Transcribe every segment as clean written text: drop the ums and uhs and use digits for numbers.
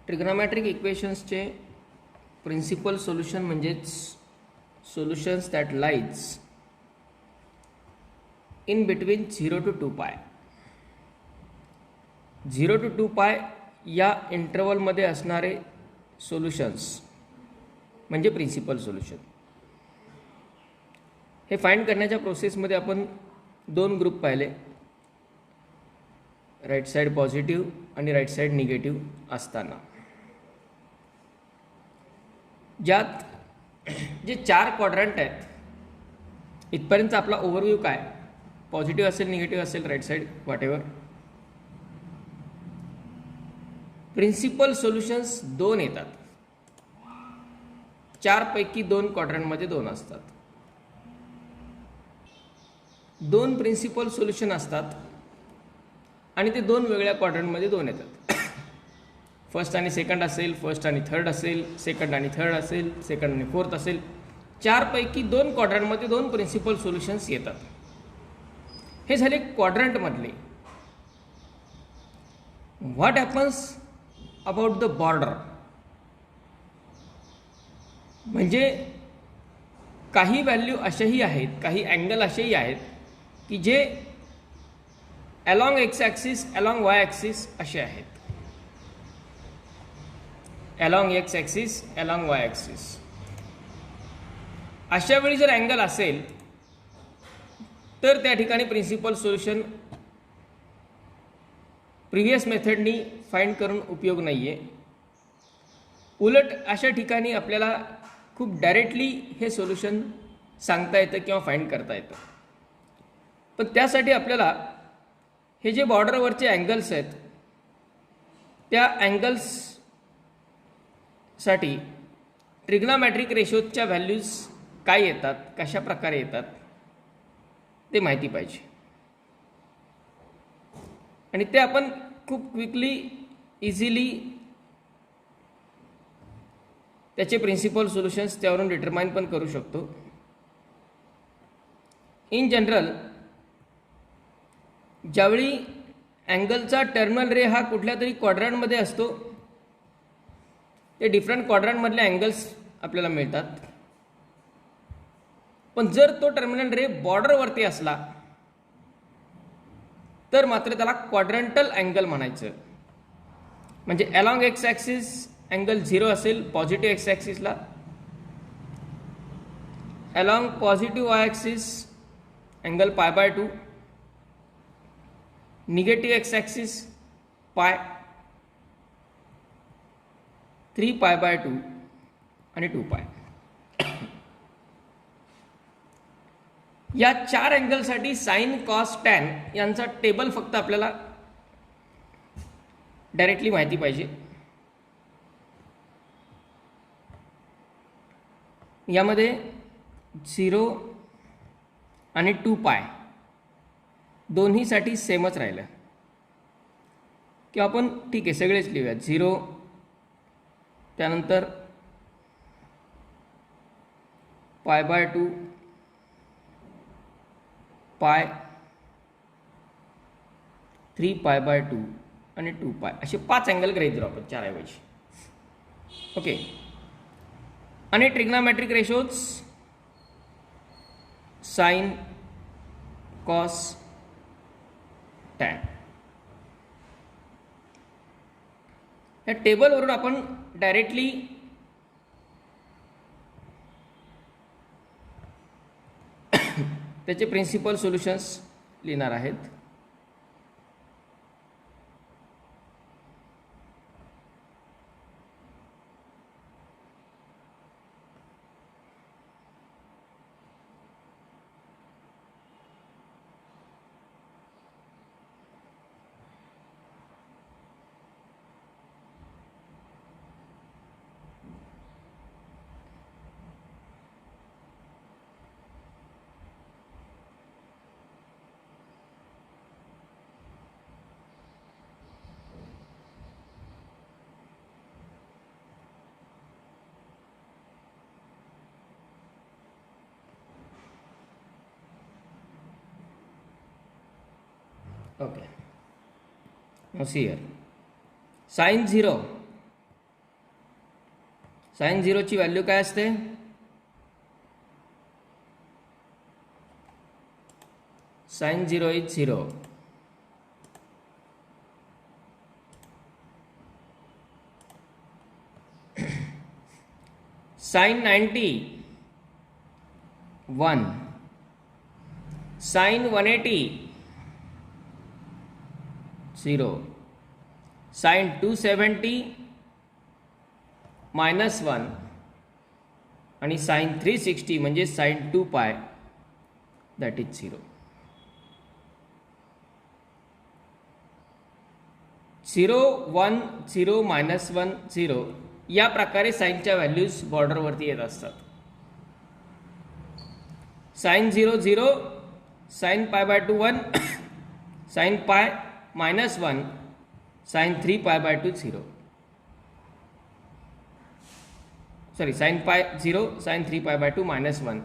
Trigonometric इक्वेशन्सचे principal solution म्हणजेच solutions that lies in between 0 to 2 पाय. 0 to 2 पाय या इंटरवलमध्ये असणारे सोल्युशन्स म्हणजे प्रिन्सिपल सोल्युशन. हे फाइंड करण्याच्या प्रोसेसमध्ये आपण दोन ग्रुप पाहिले, राईट साईड पॉझिटिव्ह आणि राईट साईड निगेटिव्ह असताना. ज्यात जे 4 क्वाड्रंट आहेत इथपर्यंत आपला ओव्हरव्ह्यू काय, पॉझिटिव्ह असेल निगेटिव्ह असेल right side whatever. Principal solutions 2 येतात, 4 पैकी 2 क्वाड्रंटमध्ये 2 असतात. 2 प्रिन्सिपल सोल्युशन असतात आणि ते 2 वेगळ्या क्वाड्रंटमध्ये 2 येतात. फर्स्ट आणि सेकंड असेल, फर्स्ट आणि थर्ड असेल, सेकंड आणि थर्ड असेल, सेकंड आणि फोर्थ असेल. 4 पैकी 2 क्वाड्रंटमध्ये 2 प्रिन्सिपल सोल्युशन्स येतात. हे झाले क्वाड्रंटमधले. What happens about the border, म्हणजे काही व्हॅल्यू अशाही आहेत, काही अँगल असेही आहेत की जे along x axis along Y axis असे आहेत. Along x axis along Y axis अशा वेळी जर अँगल असेल तर त्या ठिकाणी प्रिन्सिपल सोल्युशन प्रिव्हियस मेथडनी फाइंड करून उपयोग नाही आहे. उलट अशा ठिकाणी आपल्याला खूप डायरेक्टली हे सोल्युशन सांगता येतं किंवा फाइंड करता येतं. पण त्यासाठी आपल्याला हे जे बॉर्डरवरचे अँगल्स आहेत त्या अँगल्ससाठी ट्रिग्नोमेट्रिक रेशोजच्या व्हॅल्यूज काय येतात, कशा प्रकारे येतात ते माहिती पाहिजे. आणि ते आपण खूप क्विकली इझिली त्याचे प्रिन्सिपल सोल्युशन्स त्यावरून डिटरमाइन पण करू शकतो. इन जनरल ज्यावेळी अँगलचा टर्मिनल रे हा कुठल्या तरी क्वाड्रंटमध्ये असतो ते डिफरंट क्वाड्रंटमधले अँगल्स आपल्याला मिळतात. पण जर तो टर्मिनल रे बॉर्डरवरती असला तर मात्र त्याला क्वाड्रंटल अँगल म्हणायचं. म्हणजे अलॉंग एक्स ॲक्सिस अँगल 0 असेल पॉझिटिव्ह एक्स ॲक्सिसला, along positive y axis angle π/2, negative x axis pi, 3π/2 आणि 2π. या 4 अँगलसाठी साइन कॉस टॅन यांचा टेबल फक्त आपल्याला डायरेक्टली माहिती पाहिजे. यामध्ये 0 आणि 2π दोन्हीसाठी सेमच राहिलं किंवा आपण ठीक आहे सगळेच लिहूया. 0 त्यानंतर π/2 पाय, 3π/2 आणि 2π असे 5 अँगल गृहीत धरू आपण 4 ऐवजी. ओके. आणि trigonometric ratios sine cos tan या टेबलवरून आपण डायरेक्टली त्याचे प्रिन्सिपल सोल्युशन्स लिहिणार आहेत. Okay. Now see here. Sin 0 sine 0ची व्हॅल्यू काय असते? Sine 0 is 0. Sine 90 1. Sine 180 0. Sine 270 -1 आणि साइन 360 म्हणजे साइन 2 पाय दॅट इज 0. 0 1 0 -1 0 या प्रकारे साइनच्या व्हॅल्यूज बॉर्डरवरती येत असतात. Sine 0 0, sine pi by 2 1, sine pi -1, sign 3 pi by 2 0. Sorry, sign pi 0, sign 3 pi by 2 -1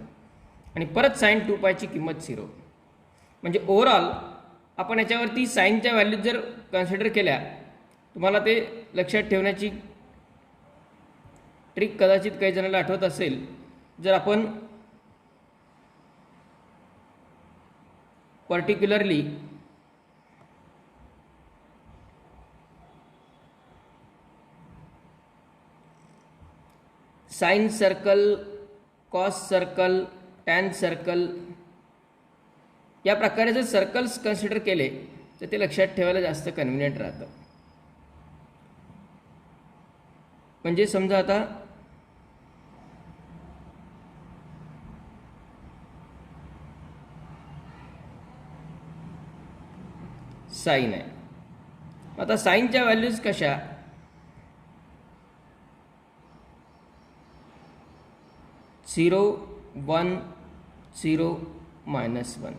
आणि परत साइन 2 पायची किंमत 0. म्हणजे ओव्हरऑल आपण याच्यावरती साइनच्या व्हॅल्यूज जर कन्सिडर केल्या, तुम्हाला ते लक्षात ठेवण्याची ट्रिक कदाचित काही जणांना आठवत असेल. जर आपण particularly sine circle, cos circle, tan circle या प्रकारे जर सर्कल्स कन्सिडर केले तर ते लक्षात ठेवायला जास्त कन्व्हिनियंट राहतं. म्हणजे समजा आता साइन आहे. आता साइनच्या व्हॅल्यूज कशा? झिरो 1 0 -1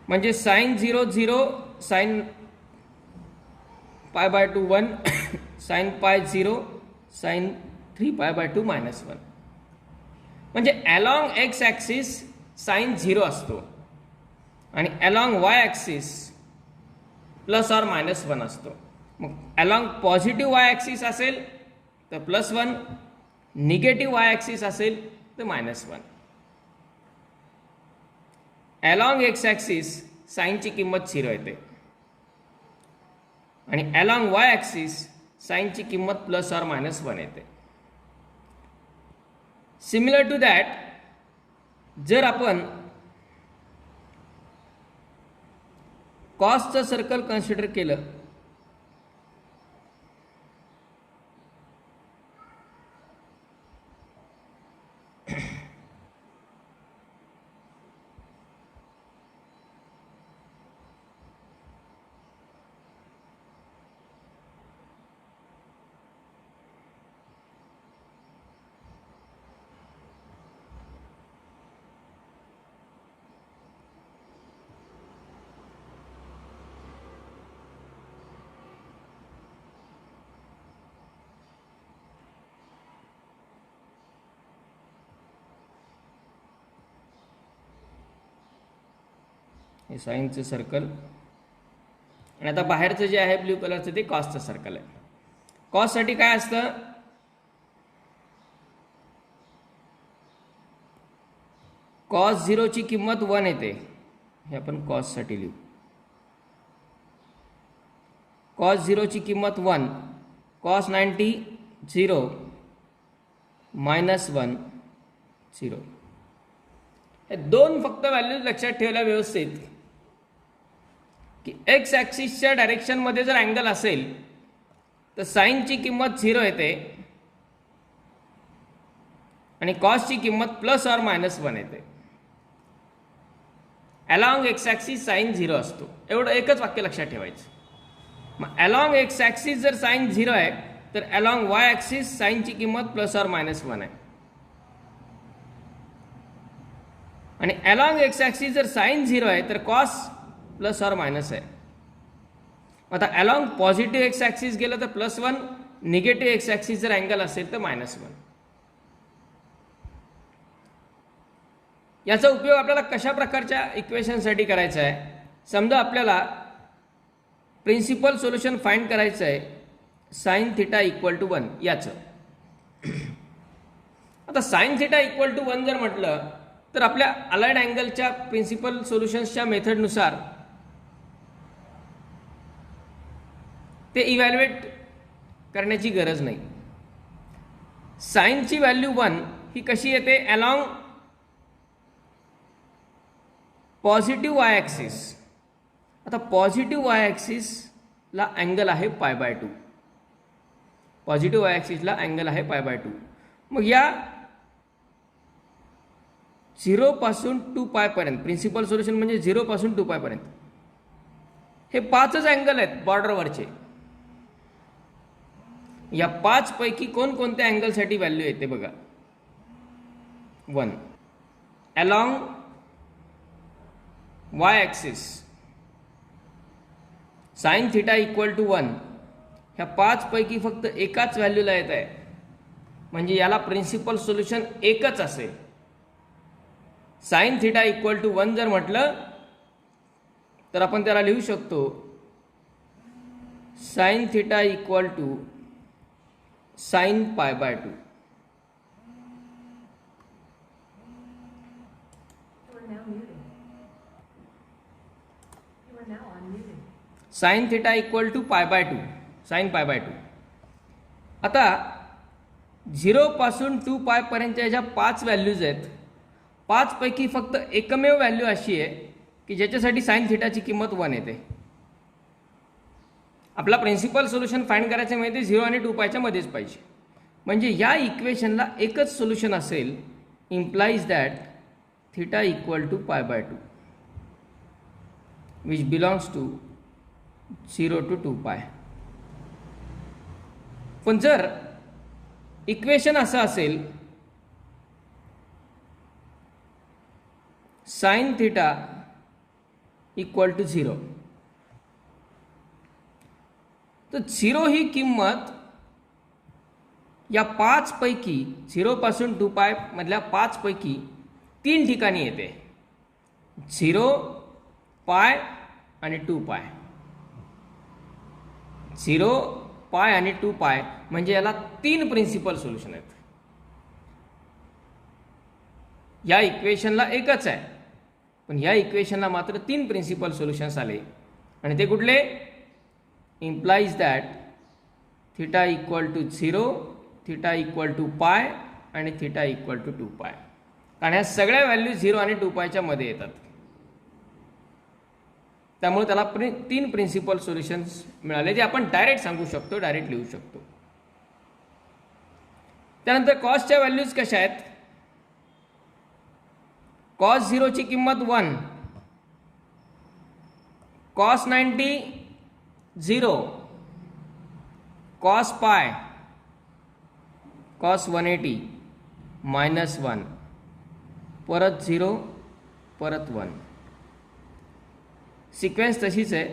म्हणजे sine 0 0, sine pi by 2 1, sine pi 0, sign 3 pi by 2 -1. म्हणजे अलॉंग एक्स ॲक्सिस साइन 0 असतो आणि अलॉंग वाय ॲक्सिस +or-1 असतो. मग अलॉंग पॉझिटिव्ह वाय ॲक्सिस असेल तर +1, निगेटिव्ह वाय ॲक्सिस असेल तर -1. अलॉंग एक्स ॲक्सिस साइनची किंमत 0 येते आणि अलॉंग वाय ॲक्सिस साइनची किंमत +or-1 येते. सिमिलर टू दॅट, जर आपण कॉसचं सर्कल कन्सिडर केलं हे साइनचं सर्कल आणि आता बाहेरचं जे आहे ब्ल्यू कलरचं ते कॉसचं सर्कल आहे. कॉससाठी काय असतं? कॉस 0ची किंमत 1 येते. हे आपण कॉससाठी लिहू. कॉस 0ची किंमत 1, कॉस 90 0, -1 0. हे दोन फक्त व्हॅल्यूज लक्षात ठेवल्या व्यवस्थित की एक्स ॲक्सिसच्या डायरेक्शनमध्ये जर अँगल असेल तर साइनची किंमत 0 येते आणि कॉसची किंमत +or-1 येते. अलॉंग एक्स ॲक्सिस साइन 0 असतो. एवढं एकच वाक्य लक्षात ठेवायचं. मग अलॉंग एक्स ॲक्सिस जर साइन 0 आहे तर अलॉंग वाय ॲक्सिस साइनची किंमत +or-1 आहे आणि अलॉंग एक्स ॲक्सिस जर साइन 0 आहे तर कॉस +or- आहे. आता अलॉंग पॉझिटिव्ह एक्स ॲक्सिस गेलं तर +1, निगेटिव्ह एक्स ॲक्सिस जर अँगल असेल तर -1. याचा उपयोग आपल्याला कशा प्रकारच्या इक्वेशनसाठी करायचा आहे? समजा आपल्याला प्रिन्सिपल सोल्युशन फाइंड करायचं आहे साइन थिटा इक्वल टू 1 याचं. आता साइन थिटा इक्वल टू 1 जर म्हटलं तर आपल्या अलाइड अँगलच्या प्रिन्सिपल सोल्युशन्सच्या मेथडनुसार ते इव्हॅल्युएट करण्याची गरज नाही. साइनची व्हॅल्यू 1 ही कशी येते? Along positive y axis. आता पॉझिटिव्ह वाय ॲक्सिसला अँगल आहे π/2. पॉझिटिव्ह वाय ॲक्सिसला अँगल आहे π/2. मग या 0 पासून 2π पर्यंत प्रिन्सिपल सोल्युशन म्हणजे 0 पासून 2π पर्यंत हे 5च अँगल आहेत बॉर्डरवरचे. या 5 पैकी कोणकोणत्या अँगलसाठी व्हॅल्यू येते बघा. 1 along Y axis sine theta equal to 1. ह्या 5 पैकी फक्त एकाच व्हॅल्यूला येत आहे, म्हणजे याला प्रिन्सिपल सोल्युशन एकच असेल. साइन थिटा इक्वल टू 1 जर म्हटलं तर आपण त्याला लिहू शकतो sine theta equal to sine π/2. Sine theta equal to π/2 sine π/2. आता 0 पासून 2π पर्यंतच्या ज्या 5 व्हॅल्यूज आहेत, 5 पैकी फक्त एकमेव व्हॅल्यू अशी आहे की ज्याच्यासाठी साइन थिटाची किंमत 1 येते. आपला प्रिन्सिपल सोल्युशन फाइंड करायचं म्हणजे 0 आणि 2πच्या मध्येच पाहिजे. म्हणजे या इक्वेशनला एकच सोल्युशन असेल, implies that theta equal to π/2 which belongs to 0 to 2π. पण जर इक्वेशन असं असेल साइन थिटा इक्वल टू 0, तर 0 ही किंमत या 5 पैकी 0 पासून 2π मधल्या 5 पैकी 3 ठिकाणी येते. 0, π आणि 2π. 0, π आणि 2π म्हणजे याला 3 प्रिन्सिपल सोल्युशन आहेत. या इक्वेशनला एकच आहे, पण या इक्वेशनला मात्र 3 प्रिन्सिपल सोल्युशन्स आले. आणि ते कुठले? Implies that theta equal to 0, theta equal to π आणि थिटा इक्वल टू 2π. कारण ह्या सगळ्या व्हॅल्यू 0 आणि 2πच्या मध्ये येतात. त्यामुळे त्याला 3 प्रिन्सिपल सोल्युशन्स मिळाले, जे आपण डायरेक्ट सांगू शकतो, डायरेक्ट लिहू शकतो. त्यानंतर कॉसच्या व्हॅल्यूज कशा आहेत? कॉस 0 ची किंमत 1, कॉस 90 0, कॉस π, कॉस 180 -1, परत 0, परत 1. सिक्वेन्स तशीच आहे,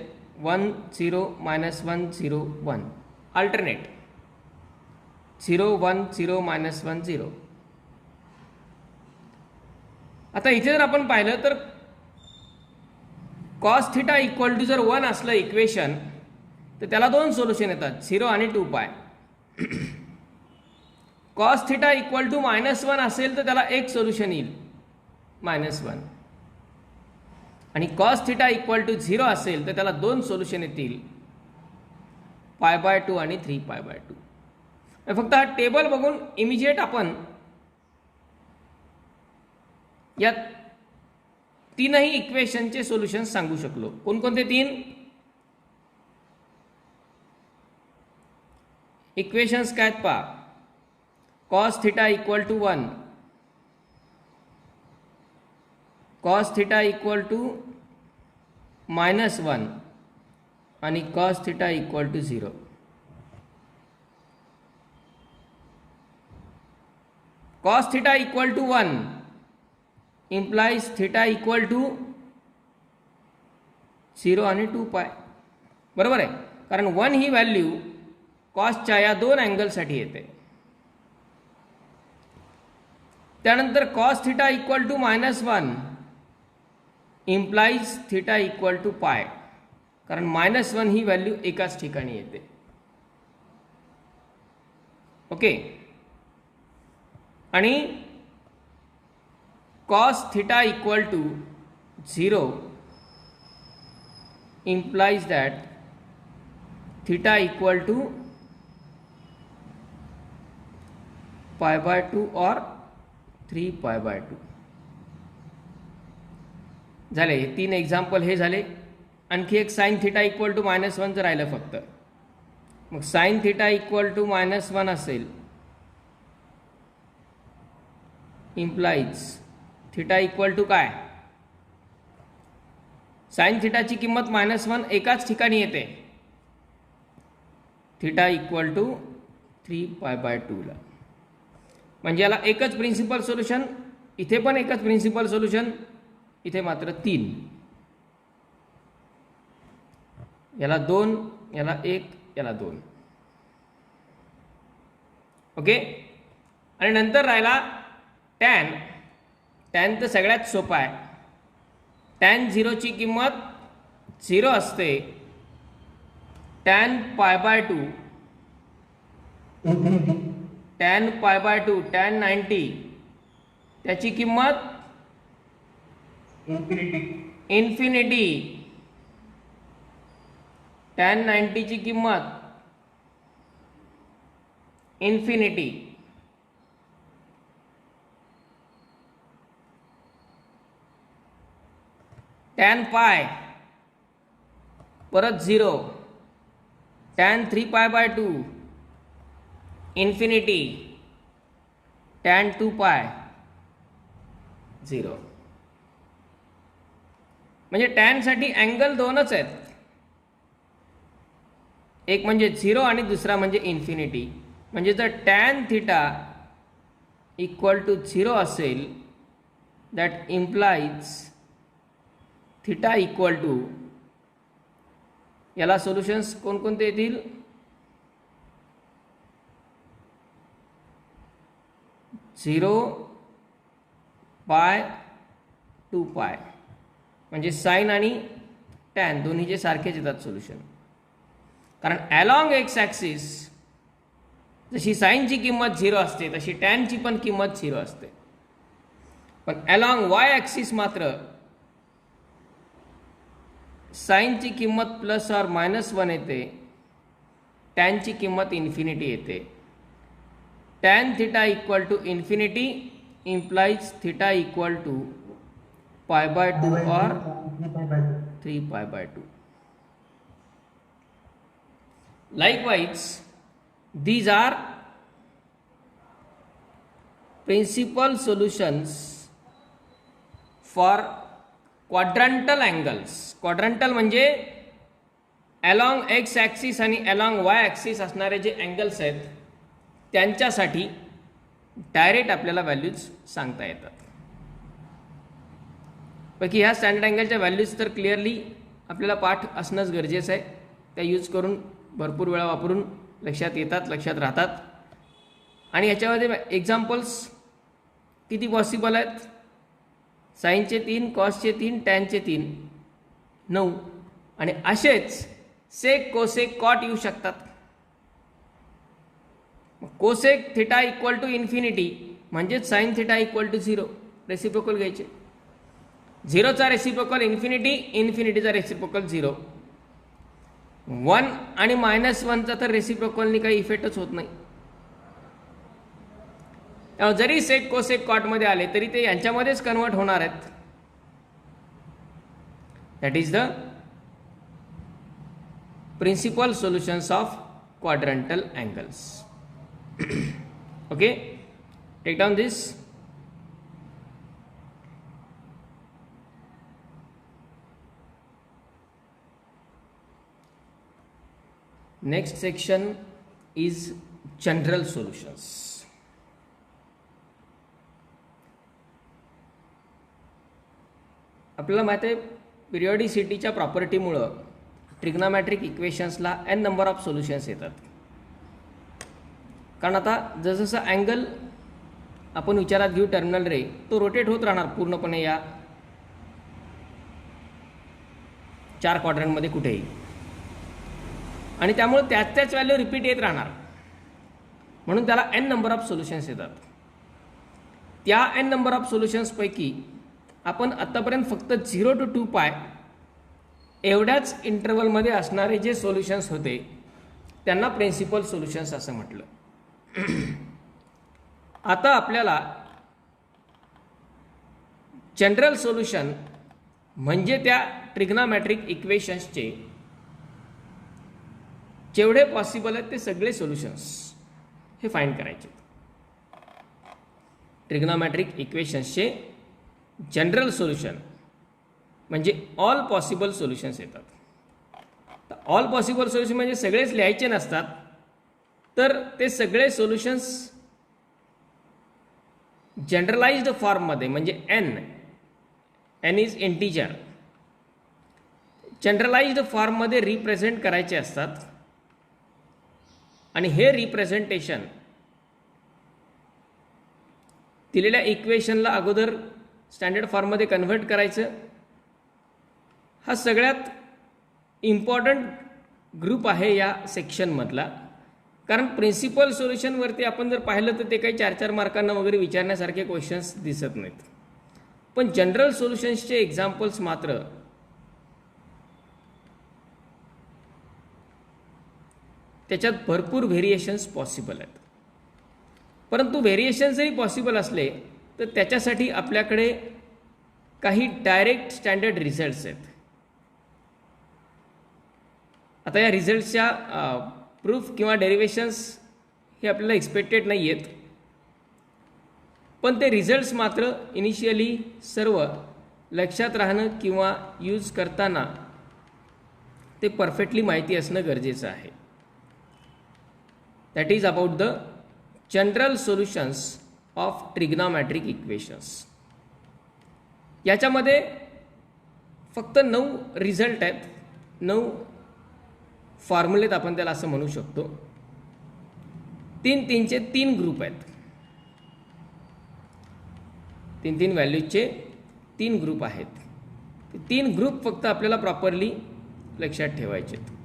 1 0 -1 0 1, अल्टरनेट 0 1 0 -1 0. आता इथे जर आपण पाहिलं तर कॉस थिटा इक्वल टू जर 1 असलं इक्वेशन तर त्याला 2 सोल्युशन येतात, 0 आणि 2π. कॉस थिटा इक्वल टू -1 असेल तर त्याला एक सोल्युशन येईल, -1. आणि कॉस थिटा इक्वल टू 0 असेल तर त्याला 2 सोल्युशन येतील, π/2 आणि 3π/2. फक्त हा टेबल बघून इमिजिएट आपण या तीनही इक्वेशनचे सोल्युशन सांगू शकलो. कोणकोणते 3 इक्वेशन्स काय आहेत पहा? Cos theta equal to 1, cos theta equal to -1 आणि cos theta equal to 0. Cos theta equal to 1 implies theta equal to 0 आणि 2π. बरोबर आहे, कारण 1 ही व्हॅल्यू कॉसच्या या 2 अँगलसाठी येते. त्यानंतर cos theta equal to -1 implies theta equal to π, कारण -1 ही व्हॅल्यू एकाच ठिकाणी येते. ओके. आणि cos theta equal to 0 implies that theta equal to pi by 2 or 3 pi by 2. झाले हे 3 एक्झाम्पल हे झाले. आणखी एक साइन थिटा इक्वल टू -1 जर राहिलं फक्त. मग साइन थिटा इक्वल टू -1 असेल इम्प्लाइज थिटा इक्वल टू काय, साइन थिटाची किंमत -1 एकाच ठिकाणी येते, theta equal to 3 pi by 2 ला. म्हणजे याला एकच प्रिन्सिपल सोल्युशन, इथे पण एकच प्रिन्सिपल सोल्युशन, इथे मात्र 3. याला 2, याला 1, याला 2. ओके. आणि नंतर राहिला टॅन. टॅन तर सगळ्यात सोपा आहे. टॅन 0 ची किंमत 0 असते. Tan pi by 2, tan pi by 2, tan 90 त्याची किंमत इन्फिनिटी. टॅन 90 ची किंमत इन्फिनिटी. टॅन पाय परत 0, tan 3 pi by 2 infinity, tan 2 पाय 0. म्हणजे टॅनसाठी अँगल 2च आहेत, एक म्हणजे 0 आणि दुसरा म्हणजे इन्फिनिटी. म्हणजे जर टॅन थिटा इक्वल टू 0 असेल that implies theta equal to, याला सोल्युशन्स कोणकोणते येतील, 0 पाय 2 पाय. म्हणजे साइन आणि टॅन दोन्हीचे सारखेच येतात सोल्युशन. कारण अलॉंग एक्स ॲक्सिस जशी साइनची किंमत 0 असते तशी टॅनची पण किंमत 0 असते. पण अलॉंग वाय ॲक्सिस मात्र साइनची किंमत प्लस और -1 येते, टॅनची किंमत इन्फिनिटी येते. Tan theta equal to infinity implies theta equal to pi by 2 or 3 pi by 2. Likewise, these are principal solutions for quadrantal angles. Quadrantal म्हणजे अलॉंग एक्स ॲक्सिस आणि along Y axis असणारे जे angles आहेत त्यांच्यासाठी direct आपल्याला values सांगता येतात. पैकी ह्या स्टँडर्ड अँगलच्या व्हॅल्यूज तर क्लिअरली आपल्याला पाठ असणंच गरजेचं आहे. त्या यूज करून भरपूर वेळा वापरून लक्षात येतात, लक्षात राहतात. आणि याच्यामध्ये एक्झाम्पल्स किती पॉसिबल आहेत, साइनचे 3, कॉसचे 3, टॅनचे 3, 9. आणि असेच सेक, कोसेक, कॉट येऊ शकतात. Cosec theta equal to infinity म्हणजेच sine theta equal to 0. Reciprocal घ्यायचे. 0चा रेसिप्रोकल इन्फिनिटी, इन्फिनिटीचा रेसिप्रोकल 0. 1 आणि -1चा तर रेसिप्रोकलनी काही इफेक्टच होत नाही. जरी सेक, कोसेक, कॉटमध्ये आले तरी ते यांच्यामध्येच कन्वर्ट होणार आहेत. That is the principal solutions of quadrantal angles. Okay, take down this. Next section is general solutions. आपल्याला माहिती आहे पिरियॉडिसिटीच्या प्रॉपर्टीमुळं ट्रिग्नोमेट्रिक इक्वेशन्सला n नंबर ऑफ सोल्युशन्स येतात. कारण आता जसजसं अँगल आपण विचारात घेऊ टर्मिनल रे तो रोटेट होत राहणार पूर्णपणे या 4 क्वाड्रंटमध्ये कुठेही. आणि त्यामुळे त्याच व्हॅल्यू रिपीट येत राहणार. म्हणून त्याला n नंबर ऑफ सोल्युशन्स येतात. त्या n नंबर ऑफ सोल्युशन्सपैकी आपण आत्तापर्यंत फक्त 0 to 2 पाय एवढ्याच इंटरवलमध्ये असणारे जे सोल्युशन्स होते त्यांना प्रिन्सिपल सोल्युशन्स असं म्हटलं. आता आपल्याला जनरल सोल्युशन म्हणजे त्या ट्रिग्नोमेट्रिक इक्वेशन्सचे जेवढे पॉसिबल आहेत ते सगळे सोल्युशन्स हे फाइंड करायचे. ट्रिग्नोमेट्रिक इक्वेशन्सचे जनरल सोल्युशन म्हणजे ऑल पॉसिबल सोल्युशन्स येतात. तर ऑल पॉसिबल सोल्युशन म्हणजे सगळेच लिहायचे नसतात, तर ते सगळे सोल्युशन्स जनरलाइज्ड फॉर्ममध्ये म्हणजे एन इज इंटिजर जनरलाइज्ड फॉर्ममध्ये रिप्रेझेंट करायचे असतात. आणि हे रिप्रेझेंटेशन दिलेल्या इक्वेशनला अगोदर स्टँडर्ड फॉर्ममध्ये कन्व्हर्ट करायचं. हा सगळ्यात इम्पॉर्टंट ग्रुप आहे या सेक्शनमधला, कारण प्रिन्सिपल सोल्युशनवरती आपण जर पाहिलं तर ते काही 4-4 मार्कांना वगैरे विचारण्यासारखे क्वेश्चन्स दिसत नाहीत. पण जनरल सोल्युशन्सचे एक्झाम्पल्स मात्र त्याच्यात भरपूर व्हेरिएशन्स पॉसिबल आहेत. परंतु व्हेरिएशन्स जरी पॉसिबल असले तर त्याच्यासाठी आपल्याकडे काही डायरेक्ट स्टँडर्ड रिझल्ट्स आहेत. आता या रिझल्ट्सच्या प्रूफ किंवा डेरिव्हेशन्स हे आपल्याला एक्सपेक्टेड नाही आहेत, पण ते रिझल्ट्स मात्र इनिशियली सर्व लक्षात राहणं किंवा यूज करताना ते परफेक्टली माहिती असणं गरजेचं आहे. That is about the general solutions of trigonometric equations. याच्यामध्ये फक्त 9 रिझल्ट आहेत, 9 फॉर्म्युलेत आपण त्याला असं म्हणू शकतो. 3-3चे 3 ग्रुप आहेत, 3-3 व्हॅल्यूजचे 3 ग्रुप आहेत. 3 ग्रुप फक्त आपल्याला प्रॉपरली लक्षात ठेवायचे आहेत.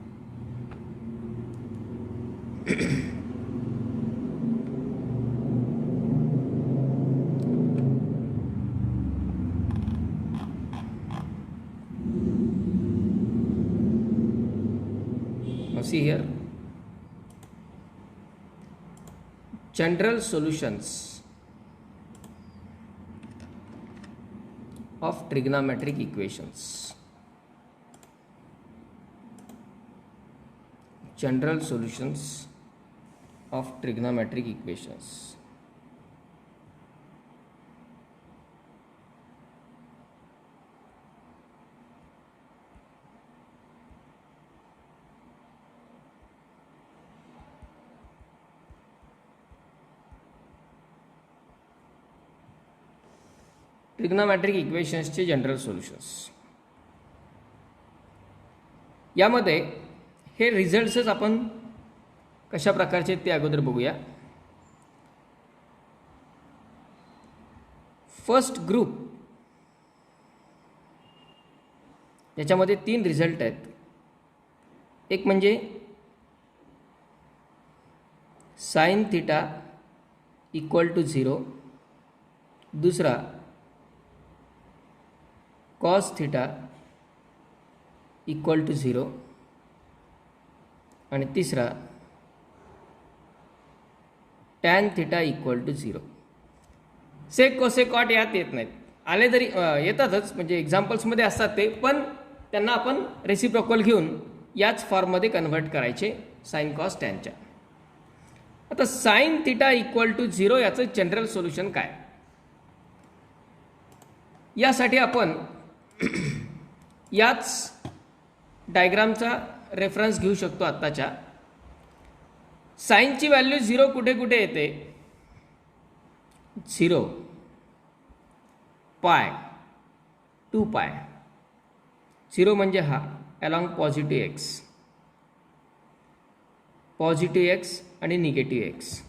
See here, general solutions of trigonometric equations. General solutions of trigonometric equations. Trigonometric इक्वेशन्सचे जनरल सोल्युशन्स. यामध्ये हे रिझल्ट्सच आपण कशा प्रकारचे ते अगोदर बघूया. फर्स्ट ग्रुप याच्यामध्ये 3 रिझल्ट आहेत. एक म्हणजे साइन थीटा इक्वल टू 0, दुसरा कॉस थीटा इक्वल टू 0 आणि तिसरा टॅन थीटा इक्वल टू 0. सेक कोसेकॉट यात येत नाहीत, आले तरी येतातच म्हणजे एक्झाम्पल्समध्ये असतात ते, पण त्यांना आपण रेसिप्रोकल घेऊन याच फॉर्ममध्ये कन्व्हर्ट करायचे साइन कॉस टॅनच्या. आता साइन थीटा इक्वल टू 0 याचं जनरल सोल्युशन काय. यासाठी आपण याच डायग्रामचा रेफरन्स घेऊ शकतो आत्ताच्या. साइनची व्हॅल्यू 0 कुठे कुठे येते. 0, पाय, 2 पाय. 0 म्हणजे हा अलॉंग पॉझिटिव्ह एक्स आणि negative x.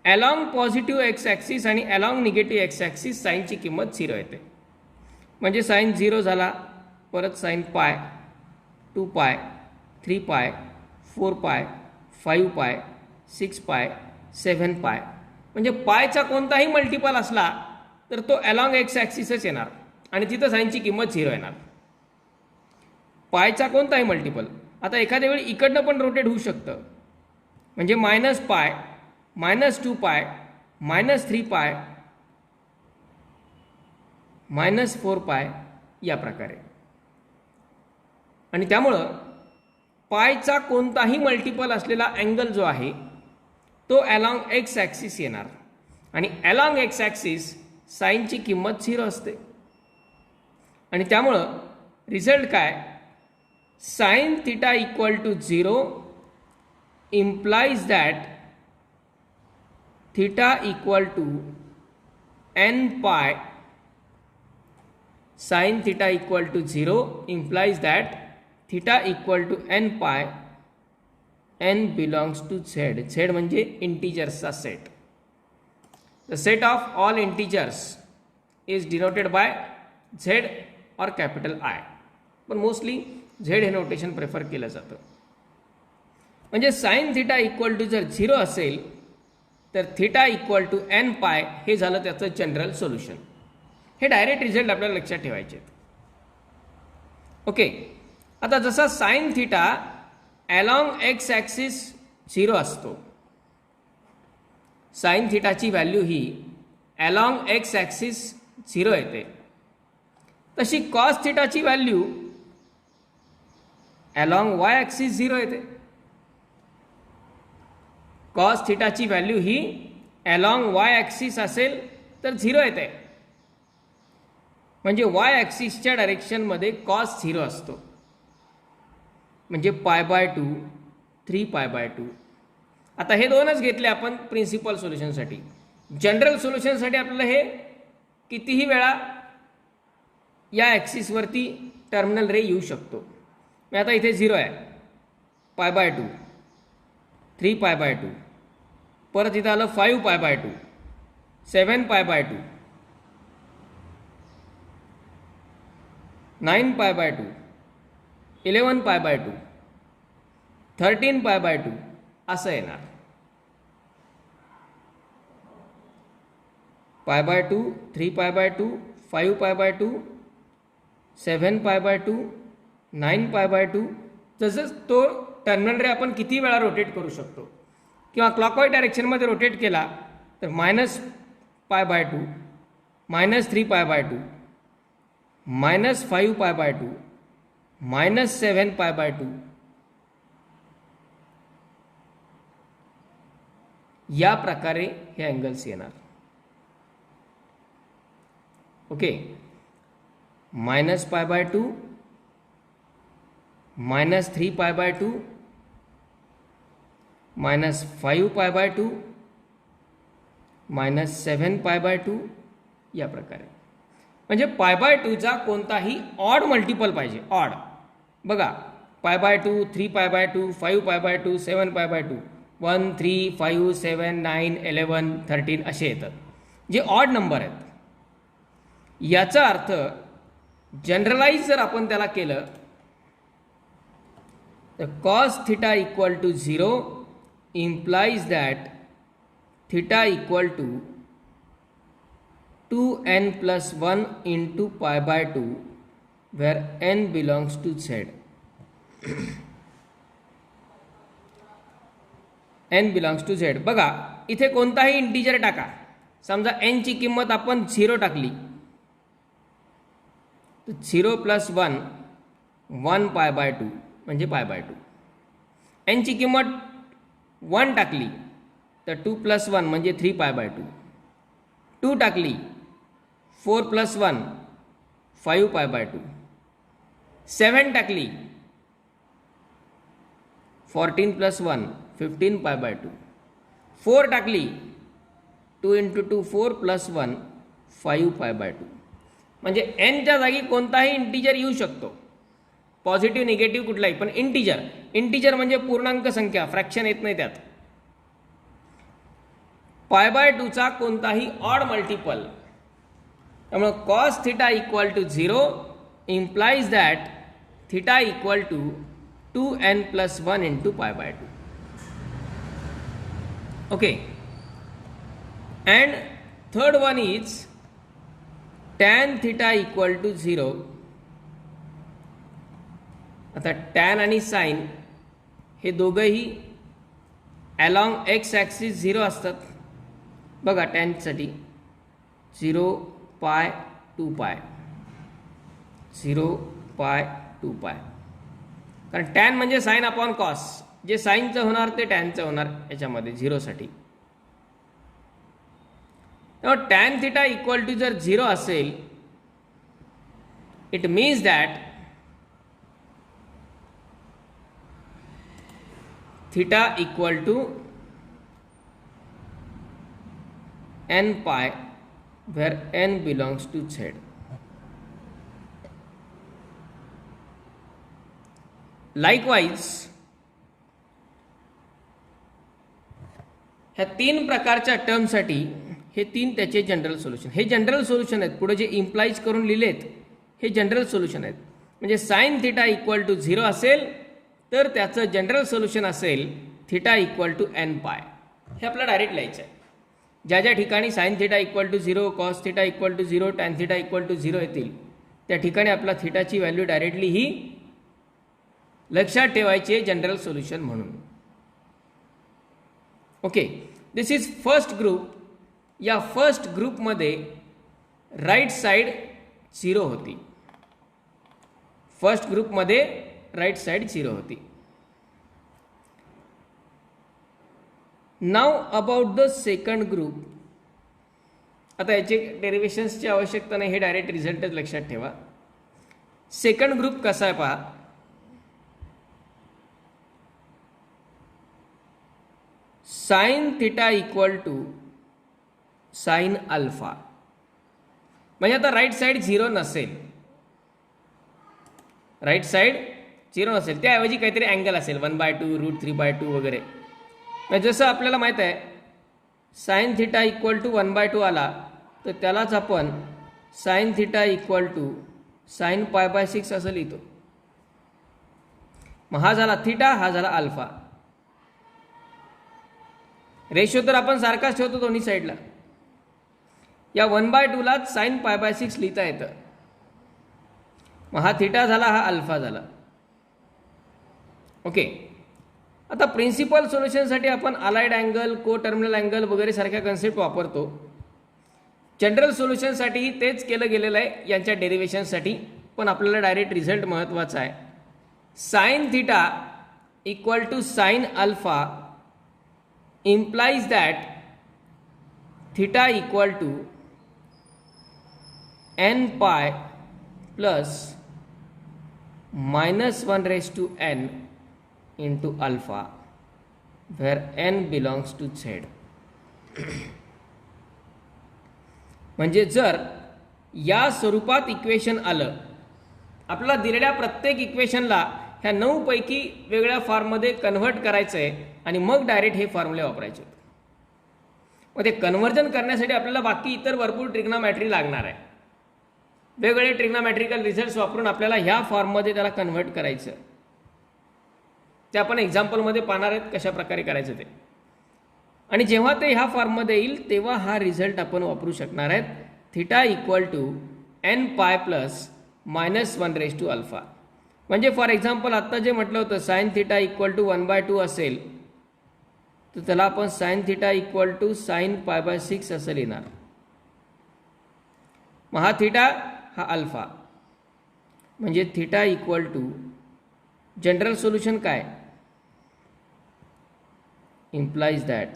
Along positive x axis आणि अलॉंग निगेटिव्ह एक्स ॲक्सिस साइनची किंमत 0 येते. म्हणजे साइन 0 झाला, परत साइन पाय, 2 पाय, 3 पाय, 4 पाय, 5 पाय, 6 पाय 7 पाय. म्हणजे पायचा कोणताही मल्टिपल असला तर तो अलॉंग एक्स ॲक्सिसच येणार आणि तिथं साईनची किंमत 0 येणार. पायचा कोणताही मल्टिपल. आता एखाद्या वेळी इकडनं पण रोटेट होऊ शकतं. म्हणजे मायनस पाय, -2 पाय, -3 पाय, -4 पाय या प्रकारे. आणि त्यामुळं पायचा कोणताही मल्टिपल असलेला अँगल जो आहे तो अलॉंग एक्स ॲक्सिस येणार आणि अलॉंग एक्स ॲक्सिस साईनची किंमत 0 असते. आणि त्यामुळं रिझल्ट काय, sine theta equal to 0 implies that theta equal to n pi. Sin theta equal to 0 implies that theta equal to n pi. n belongs to z. z म्हणजे इंटिजर्सचा set. The set of all integers is denoted by z or capital I. पण mostly z हे notation prefer केलं जातं. म्हणजे sign theta equal to जर 0 असेल तर theta equal to n पाय हे झालं त्याचं जनरल सोल्युशन. हे डायरेक्ट रिझल्ट आपल्याला लक्षात ठेवायचे आहेत. ओके. आता जसा sine theta along x axis 0 असतो, साइन थिटाची व्हॅल्यू ही अलॉंग एक्स ॲक्सिस 0 येते, तशी कॉस थिटाची व्हॅल्यू अलॉंग वाय ॲक्सिस 0 येते. कॉस थिटाची व्हॅल्यू ही अलॉंग वाय ॲक्सिस असेल तर 0 येते. म्हणजे वाय ॲक्सिसच्या डायरेक्शनमध्ये कॉस 0 असतो. म्हणजे π/2 3π/2. आता हे दोनच घेतले आपण प्रिन्सिपल सोल्युशनसाठी. जनरल सोल्युशनसाठी आपल्याला हे कितीही वेळा या ॲक्सिसवरती टर्मिनल रे येऊ शकतो. मी आता इथे 0 आहे, π/2 3π/2, परत इथं आलं 5π/2 7π/2 9π/2 11π/2 13π/2 असं येणार. π/2 3π/2 5π/2 7π/2 9π/2. जसं तो टर्मिनल रे आपण किती वेळा रोटेट करू शकतो. किंवा क्लॉकवाईज डायरेक्शनमध्ये रोटेट केला तर -π/2 -3π/2 -5π/2 -7π/2 या प्रकारे हे अँगल्स येणार. ओके. -π/2 -3π/2 -5π/2 -7π/2 या प्रकारे. म्हणजे π/2चा कोणताही ऑड मल्टिपल पाहिजे. ऑड बघा, π/2 3π/2 5π/2 7π/2 1 3 5 7 9 11 13 असे येतात जे ऑड नंबर आहेत. याचा अर्थ जनरलाइज जर आपण त्याला केलं तर cos theta equal to 0 implies that theta equal to 2n+1 into π/2 where n belongs to z. n belongs to z. बघा, इथे कोणताही इंटिजर टाका. समजा n ची किंमत आपण 0 टाकली तर 0 + 1 1π/2 म्हणजे π/2. n ची किंमत 1 टाकली तर 2 + 1 म्हणजे 3π/2. 2 टाकली 4 + 1 5π/2. 7 टाकली 14 + 1 15π/2. 4 टाकली 2 × 2 4 + 1 5π/2. म्हणजे nच्या जागी कोणताही इंटिजर येऊ शकतो. पॉझिटिव्ह निगेटिव्ह कुठलाही, पण इंटिजर. इंटिजर म्हणजे पूर्णांक संख्या, फ्रॅक्शन येत नाही त्यात. π/2चा कोणताही ऑड मल्टिपल. त्यामुळे cos theta equal to 0 implies that theta equal to 2n+1 into π/2. Okay, and third one is tan theta equal to 0. आता tan आणि sin हे दोघंही अलॉंग एक्स ॲक्सिस 0 असतात. बघा टॅनसाठी 0 पाय 2 पाय 0 पाय 2 पाय, कारण टॅन म्हणजे साइन अपॉन कॉस, जे साईनचं होणार ते टॅनचं होणार याच्यामध्ये 0साठी. तेव्हा टॅन थिटा इक्वल टू जर 0 असेल, it means that theta equal to n pi where n belongs to z. Likewise, ह्या 3 प्रकारच्या टर्मसाठी हे 3 त्याचे जनरल सोल्युशन. हे जनरल सोल्युशन आहेत. पुढे जे इम्प्लाइज करून लिहिलेत हे जनरल सोल्युशन आहेत. म्हणजे साइन थिटा इक्वल टू 0 असेल तर त्याचं जनरल सोल्युशन असेल थिटा इक्वल टू n पाय. हे आपल्याला डायरेक्ट लिहायचं आहे. ज्या ज्या ठिकाणी sine theta equal to 0, cos theta equal to 0, tan theta equal to 0 येतील त्या ठिकाणी आपला थिटाची व्हॅल्यू डायरेक्टली ही लक्षात ठेवायची आहे जनरल सोल्युशन म्हणून. Okay, this is first group. या फर्स्ट ग्रुपमध्ये राईट साइड 0 होती. फर्स्ट ग्रुपमध्ये राईट साइड 0 होती. Now about the second group. आता याचे डेरिव्हेशन्सची आवश्यकता नाही, हे डायरेक्ट रिझल्टच लक्षात ठेवा. सेकंड ग्रुप कसा आहे पहा. Sine theta equal to sine alpha. म्हणजे आता राईट साइड 0 नसेल, राईट साइड 0 नसेल, त्याऐवजी काहीतरी अँगल असेल 1/2 √3/2 वगैरे. म्हणजे जसं आपल्याला माहीत आहे साइन थिटा इक्वल टू 1/2 आला तर त्यालाच आपण sine theta equal to sine π/6 असं लिहितो. मग हा झाला थिटा, हा झाला अल्फा. रेशो तर आपण सारखाच ठेवतो दोन्ही साईडला. या 1/2 लाच साइन π/6 लिहिता येतं. मग हा थिटा झाला, हा अल्फा झाला. ओके, आता प्रिन्सिपल सोल्युशनसाठी आपण अलाइड अँगल, को टर्मिनल अँगल वगैरे सारख्या कन्सेप्ट वापरतो. जनरल सोल्युशनसाठीही तेच केलं गेलेलं आहे यांच्या डेरिव्हेशनसाठी, पण आपल्याला डायरेक्ट रिझल्ट महत्त्वाचा आहे. Sine theta equal to sine alpha implies that theta equal to n pi plus -1/n into alpha where n belongs to z. म्हणजे जर या स्वरूपात इक्वेशन आलं, आपल्याला दिलेल्या प्रत्येक इक्वेशनला ह्या 9 पैकी वेगळ्या फॉर्ममध्ये कन्व्हर्ट करायचं आहे आणि मग डायरेक्ट हे फॉर्म्युले वापरायचे. मग ते कन्व्हर्जन करण्यासाठी आपल्याला बाकी इतर भरपूर ट्रिग्नोमॅट्री लागणार आहे. वेगवेगळे ट्रिग्नोमॅट्रिकल रिझल्ट्स वापरून आपल्याला ह्या फॉर्ममध्ये त्याला कन्व्हर्ट करायचं. ते आपण एक्झाम्पलमध्ये पाहणार आहेत कशा प्रकारे करायचं ते. आणि जेव्हा ते ह्या फॉर्ममध्ये येईल तेव्हा हा रिझल्ट आपण वापरू शकणार आहेत. Theta equal to n pi plus -1/α. म्हणजे फॉर एक्झाम्पल आत्ता जे म्हटलं होतं साइन थिटा इक्वल टू 1/2 असेल तर त्याला आपण sine theta equal to sine π/6 असं लिहिणार. मग हा थिटा, हा अल्फा. म्हणजे theta equal to general solution काय, implies that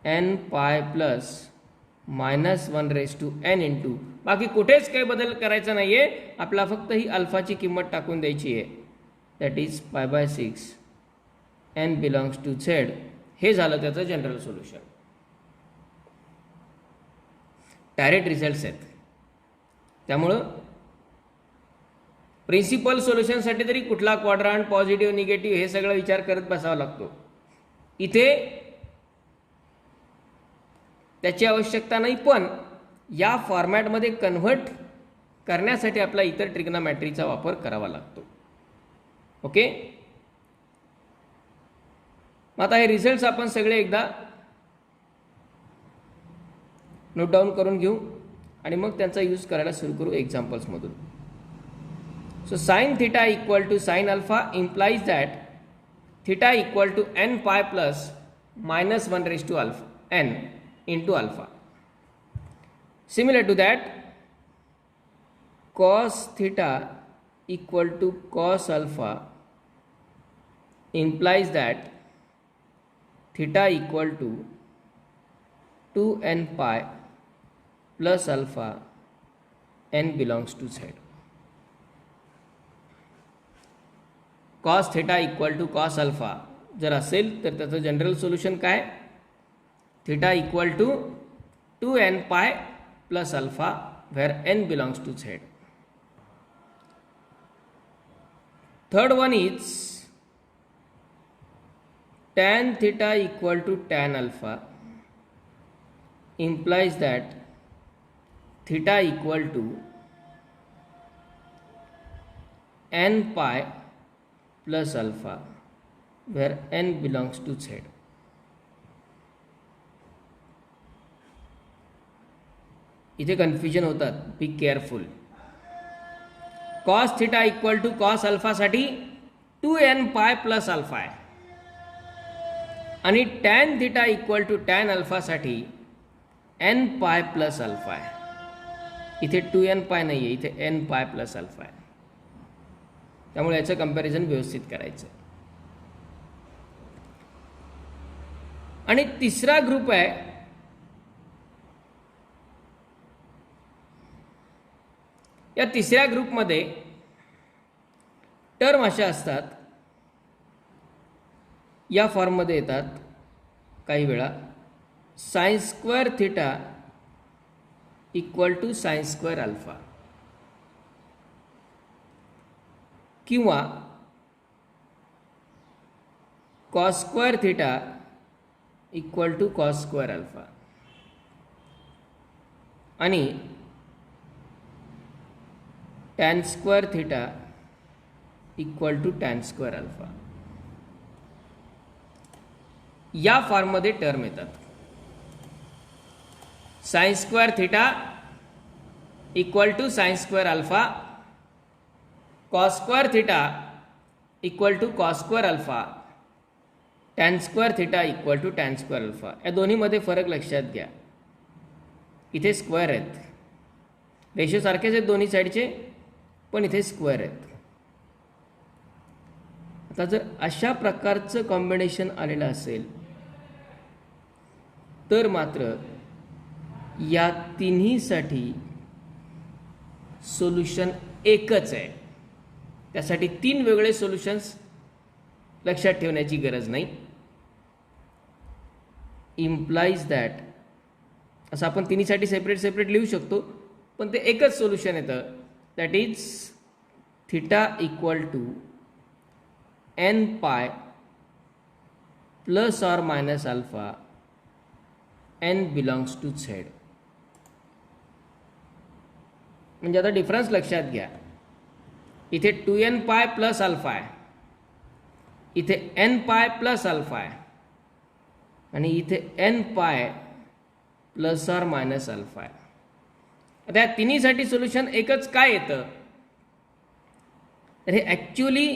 n pi plus -1/n into, बाकी कुठेच काही बदल करायचा नाही आहे. आपला फक्त ही अल्फाची किंमत टाकून द्यायची आहे. That is π/6 n belongs to z. हे झालं त्याचं जनरल सोल्युशन. डायरेक्ट रिझल्ट्स आहेत. त्यामुळं प्रिन्सिपल सोल्युशनसाठी तरी कुठला क्वाड्रंट, पॉझिटिव्ह, निगेटिव्ह हे सगळं विचार करत बसावा लागतो. इथे त्याची आवश्यकता नाही, पण या फॉर्मॅटमध्ये कन्व्हर्ट करण्यासाठी आपला इतर ट्रिग्नोमॅट्रीचा वापर करावा लागतो. ओके, मग आता हे रिझल्ट्स आपण सगळे एकदा नोट डाऊन करून घेऊ आणि मग त्यांचा यूज करायला सुरू करू एक्झाम्पल्समधून. So sine theta equal to sine alpha implies that theta equal to N pi plus -1 raised to alpha N into alpha. Similar to that, cos theta equal to cos alpha implies that theta equal to 2n pi plus alpha n belongs to z. cos theta equal to cos alpha जर असेल तर त्याचं general solution काय? theta equal to 2n pi plus alpha where n belongs to z. Third one is tan theta equal to tan alpha implies that theta equal to n pi plus alpha where n belongs to z. इथे confusion होतात, be careful. Cos theta equal to cos अल्फासाठी 2n pi plus alpha आहे आणि tan theta equal to tan अल्फासाठी n pi plus alpha आहे. इथे 2n पाय नाही आहे, इथे n पाय प्लस अल्फा आहे. त्यामुळे याचं कंपॅरिझन व्यवस्थित करायचं. आणि तिसरा ग्रुप आहे या तिसऱ्या ग्रुपमध्ये टर्म अशा असतात, या फॉर्ममध्ये येतात काही वेळा sine square theta equal to sine square alpha किंवा cos square theta equal to cos square alpha आणि tan square theta equal to tan square alpha या फॉर्ममध्ये टर्म येतात. Sine square theta equal to sine square alpha, cos square theta equal to cos square alpha, tan square theta equal to tan square alpha. या दोन्हीमध्ये फरक लक्षात घ्या. इथे square आहेत, रेशो सारखेच आहेत दोन्ही साईडचे, पण इथे स्क्वेअर आहेत. आता जर अशा प्रकारचं कॉम्बिनेशन आलेलं असेल तर मात्र या तिन्हीसाठी सोल्युशन एकच आहे. त्यासाठी 3 वेगळे सोल्युशन्स लक्षात ठेवण्याची गरज नाही. इम्प्लाइज दॅट असं आपण तिन्हीसाठी सेपरेट सेपरेट लिहू शकतो, पण ते एकच सोल्युशन येतं. That is theta equal to n pi plus और minus alpha n belongs to z. म्हणजे आता डिफरन्स लक्षात घ्या. इथे 2n पाय प्लस अल्फा आहे, इथे n पाय प्लस अल्फा आहे आणि इथे n पाय प्लस और मायनस अल्फा आहे. आता या तिन्हीसाठी सोल्युशन एकच काय येतं? तर हे ॲक्च्युली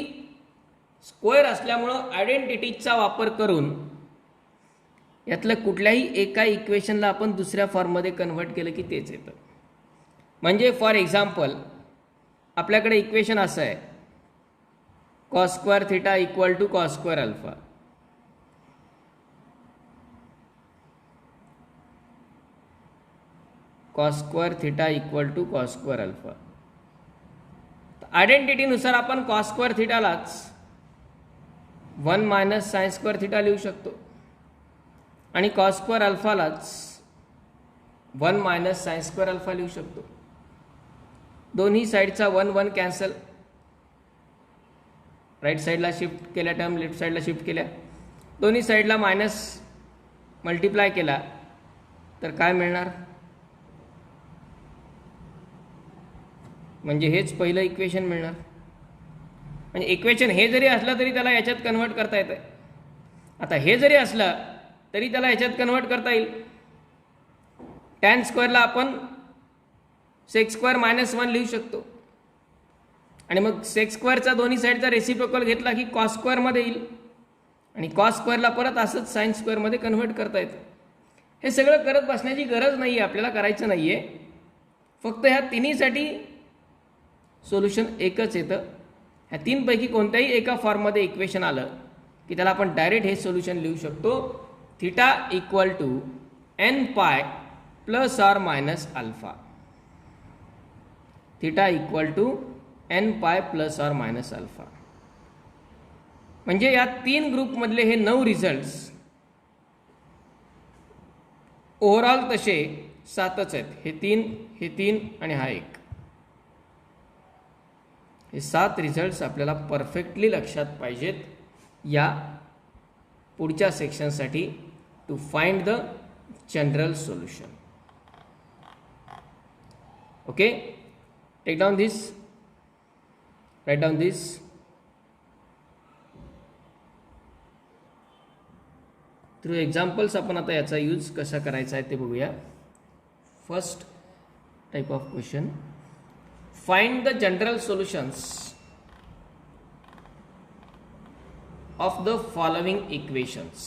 स्क्वेअर असल्यामुळं आयडेंटिटीजचा वापर करून यातलं कुठल्याही एका इक्वेशनला आपण दुसऱ्या फॉर्ममध्ये कन्व्हर्ट केलं की तेच येतं. म्हणजे फॉर एक्झाम्पल आपल्याकडे इक्वेशन असं आहे, cos square theta equal to cos square alpha. Cos square theta equal to cos square alpha. आयडेंटिटीनुसार आपण कॉस स्क्वेअर थिटालाच 1 मायनस साइन स्क्वेअर थिटा लिहू शकतो आणि कॉस स्क्वेअर अल्फालाच 1 मायनस साइन स्क्वेअर अल्फा लिहू शकतो. दोन्ही साईडचा 1 1 कॅन्सल, राईट साईडला शिफ्ट केल्या टर्म, लेफ्ट साईडला शिफ्ट केल्या, दोन्ही साईडला मायनस मल्टिप्लाय केला तर काय मिळणार? म्हणजे हेच पहिलं इक्वेशन मिळणार. म्हणजे इक्वेशन हे जरी असलं तरी त्याला याच्यात कन्वर्ट करता येतं. आता हे जरी असलं तरी त्याला ह्याच्यात कन्वर्ट करता येईल. टॅन स्क्वेअरला आपण सेक स्क्वेअर मायनस 1 लिहू शकतो आणि मग सेक स्क्वेअरचा दोन्ही साईडचा रेसिप्रोकल घेतला की कॉस स्क्वेअरमध्ये येईल आणि कॉस स्क्वेअरला परत असंच साइन स्क्वेअरमध्ये कन्वर्ट करता येतं. हे सगळं करत बसण्याची गरज नाही आहे, आपल्याला करायचं नाही आहे. फक्त ह्या तिन्हीसाठी सोल्युशन एकच येतं. ह्या तीनपैकी कोणत्याही एका फॉर्ममध्ये इक्वेशन आलं की त्याला आपण डायरेक्ट हे सोल्युशन लिहू शकतो. Theta equal to N pi plus or minus alpha. Theta equal to N pi plus or minus alpha. म्हणजे या 3 ग्रुपमधले हे 9 रिझल्ट्स ओव्हरऑल तसे 7च आहेत. हे 3 आणि हा 1. हे 7 रिझल्ट्स आपल्याला परफेक्टली लक्षात पाहिजेत या पुढच्या सेक्शनसाठी to find the general solution. Okay, take down this, right down this. Through examples आपण आता याचा यूज कसा करायचा आहे ते बघूया. First type of question, find the general solutions of the following equations.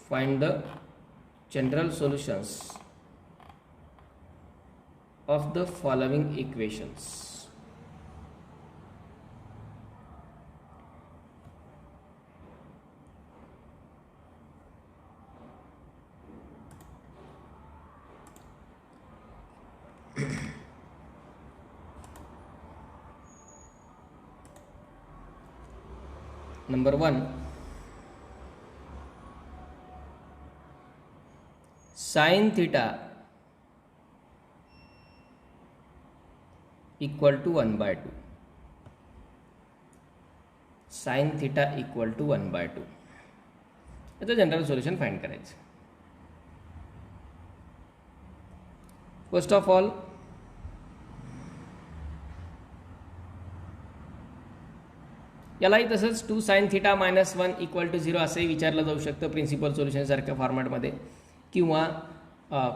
Find the general solutions of the following equations. Number 1, sin theta equal to 1/2. sin theta equal to 1/2. याचं general solution find करायचं. First of all यालाही तसंच 2 sin theta minus 1 equal to 0 असंही विचारलं जाऊ शकतं principal सोल्युशनसारख्या फॉर्मॅटमध्ये, किंवा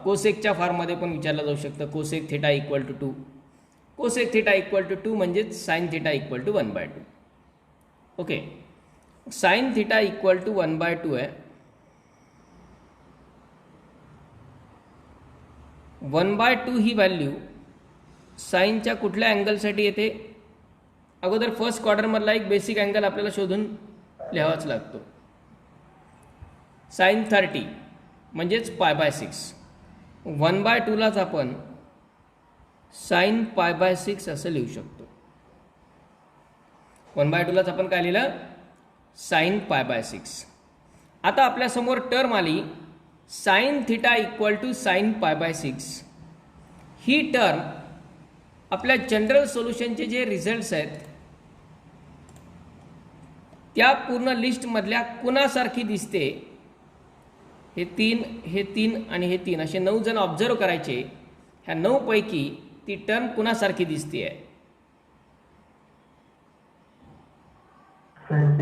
कोसेकच्या फॉर्ममध्ये पण विचारलं जाऊ शकतं. Cosec theta equal to 2. Cosec theta equal to 2 म्हणजेच sine theta equal to 1/2. Okay, sine theta equal to 1/2 आहे. 1/2 ही व्हॅल्यू साइनच्या कुठल्या अँगलसाठी येते? अगोदर फर्स्ट क्वार्टरमधला एक बेसिक अँगल आपल्याला शोधून लिहावाच लागतो. साइन 30 म्हणजेच π/6. 1/2लाच आपण साइन π/6 असं लिहू शकतो. 1/2लाच आपण काय लिहिलं? साइन π/6. आता आपल्यासमोर टर्म आली sine theta equal to sine π/6. ही टर्म आपल्या जनरल सोल्युशनचे जे रिझल्ट्स आहेत त्या पूर्ण लिस्टमधल्या कुणासारखी दिसते? हे 3 आणि हे 3 असे 9 जण ऑब्झर्व करायचे. ह्या 9 पैकी ती टर्म कुणासारखी दिसते आहे? Sine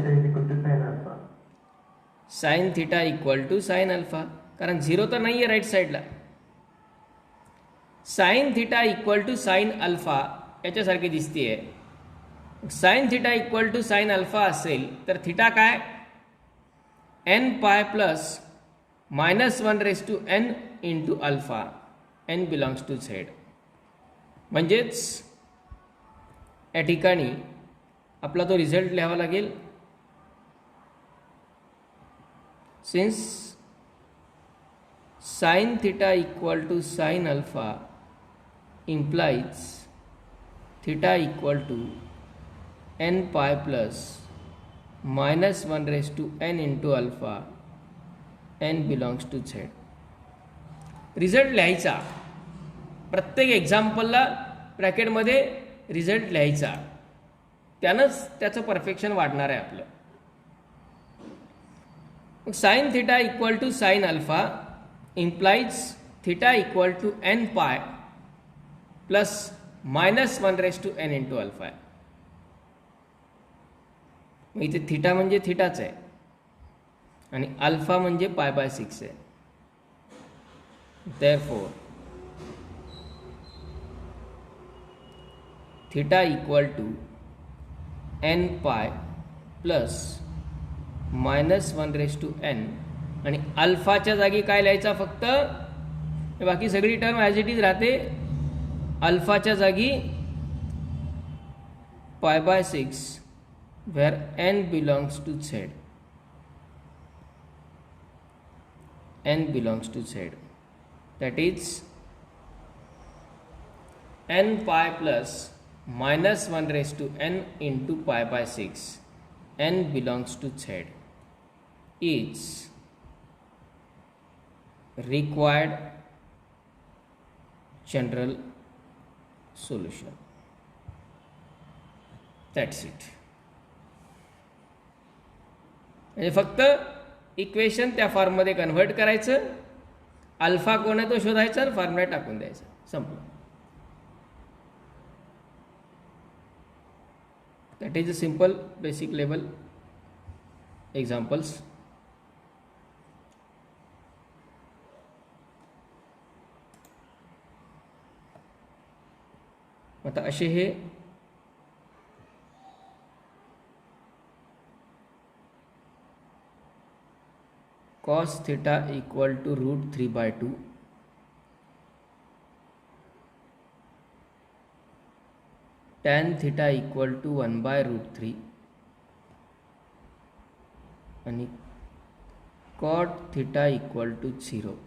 theta equal to sine alpha. कारण 0 तर नाही आहे राईट साईडला. Sine theta equal to sine alpha याच्यासारखी दिसते आहे. Sine theta equal to sine alpha असेल तर थिटा काय? n pi plus -1/n into alpha. n belongs to z. म्हणजेच या ठिकाणी आपला तो रिझल्ट लिहावा लागेल. Since sine theta equal to sine alpha implies theta equal to n pi plus -1/n into alpha. n belongs to z. Result लिहायचा प्रत्येक एक्झाम्पलला ब्रॅकेटमध्ये result लिहायचा. त्यानंच त्याचं परफेक्शन वाढणार आहे आपलं. Sine theta equal to sine alpha implies theta equal to n pi plus -1/n into alpha. मग इथे theta म्हणजे थिटाच आहे आणि अल्फा म्हणजे π/6 आहे. Therefore theta equal to n pi plus -1/n आणि अल्फाच्या जागी काय लिहायचा फक्त, बाकी सगळी टर्म ॲज इट इज राहते. अल्फाच्या जागी π/6 where n belongs to z. n belongs to z. That is n pi plus -1/n into π/6 n belongs to z is required general solution. That's it. म्हणजे फक्त इक्वेशन त्या फॉर्ममध्ये convert करायचं, alpha कोण आहे तो शोधायचा आणि फॉर्म्युला टाकून द्यायचा, संपलं. That is a simple basic level examples. आता असे हे cos theta equal to √3/2, tan theta equal to 1/√3 आणि cot theta equal to 0.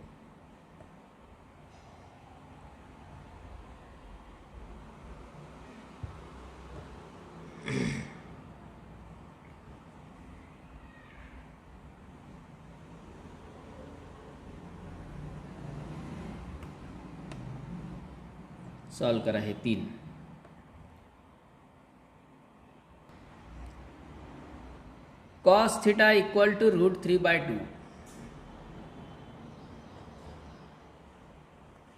Solve करा हे 3. cos theta equal to √3/2